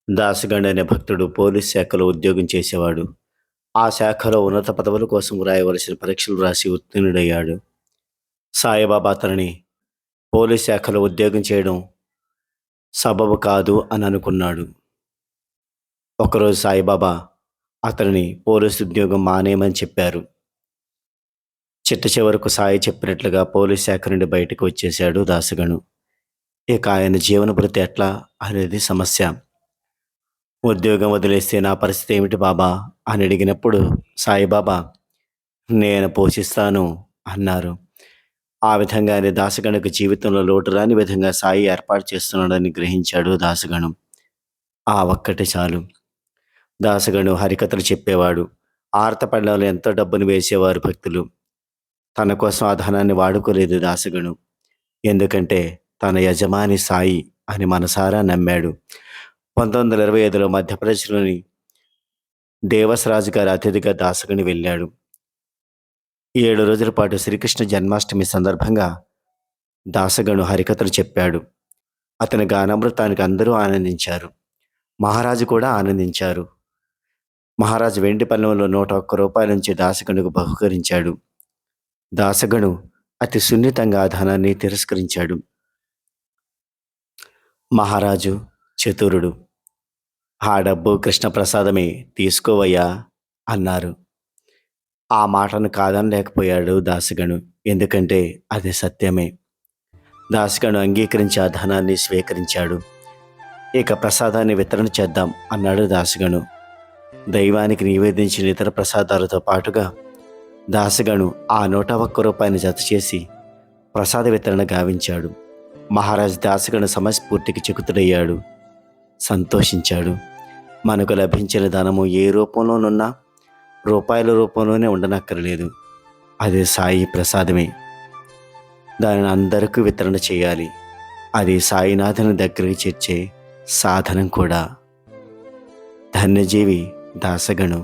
దాసగణ్ అనే భక్తుడు పోలీస్ శాఖలో ఉద్యోగం చేసేవాడు. ఆ శాఖలో ఉన్నత పదవుల కోసం రాయవలసిన పరీక్షలు రాసి ఉత్తీర్ణుడయ్యాడు. సాయిబాబా అతనిని పోలీస్ శాఖలో ఉద్యోగం చేయడం సబబు కాదు అని అనుకున్నాడు. ఒకరోజు సాయిబాబా అతనిని పోలీసు ఉద్యోగం మానేయమని చెప్పారు. చిట్ట చివరకు సాయి చెప్పినట్లుగా పోలీస్ శాఖ నుండి బయటకు వచ్చేశాడు దాసగను. ఇక ఆయన జీవన భృతి ఎట్లా అనేది సమస్య. ఉద్యోగం వదిలేస్తే నా పరిస్థితి ఏమిటి బాబా అని అడిగినప్పుడు సాయిబాబా నేను పోషిస్తాను అన్నారు. ఆ విధంగానే దాసగణకు జీవితంలో లోటు రాని విధంగా సాయి ఏర్పాటు చేస్తున్నాడని గ్రహించాడు దాసగణం. ఆ ఒక్కటి చాలు. దాసగను హరికథలు చెప్పేవాడు. ఆర్తపండంలో ఎంతో డబ్బును వేసేవారు భక్తులు. తన కోసం ఆ ధనాన్ని వాడుకోలేదు దాసగను. ఎందుకంటే తన యజమాని సాయి అని మనసారా నమ్మాడు. 1925లో మధ్యప్రదేశ్లోని దేవసరాజు గారి అతిథిగా దాసగని వెళ్ళాడు. 7 రోజుల పాటు శ్రీకృష్ణ జన్మాష్టమి సందర్భంగా దాసగను హరికథలు చెప్పాడు. అతని గానామృతానికి అందరూ ఆనందించారు. మహారాజు కూడా ఆనందించారు. మహారాజు వెండి పళ్ళెంలో 101 రూపాయల నుంచి దాసగనుకు బహుకరించాడు. దాసగను అతి సున్నితంగా ఆ ధనాన్ని తిరస్కరించాడు. మహారాజు చతురుడు. ఆ డబ్బు కృష్ణప్రసాదమే, తీసుకోవయ్యా అన్నారు. ఆ మాటను కాదనలేకపోయాడు దాసగను. ఎందుకంటే అది సత్యమే. దాసగను అంగీకరించి ఆ ధనాన్ని స్వీకరించాడు. ఇక ప్రసాదాన్ని వితరణ చేద్దాం అన్నాడు దాసగను. దైవానికి నివేదించిన ఇతర ప్రసాదాలతో పాటుగా దాసగను ఆ 101 రూపాయలు జత చేసి ప్రసాద వితరణ గావించాడు. మహారాజ్ దాసగను సమస్ఫూర్తికి చకుతుడయ్యాడు, సంతోషించాడు. మనకు లభించిన ధనము ఏ రూపంలోనున్నా రూపాయల రూపంలోనే ఉండనక్కర్లేదు. అది సాయి ప్రసాదమే. దానిని అందరికీ వితరణ చేయాలి. అది సాయినాథుని దగ్గరికి చేర్చే సాధనం కూడా. ధన్యజీవి దాసగను.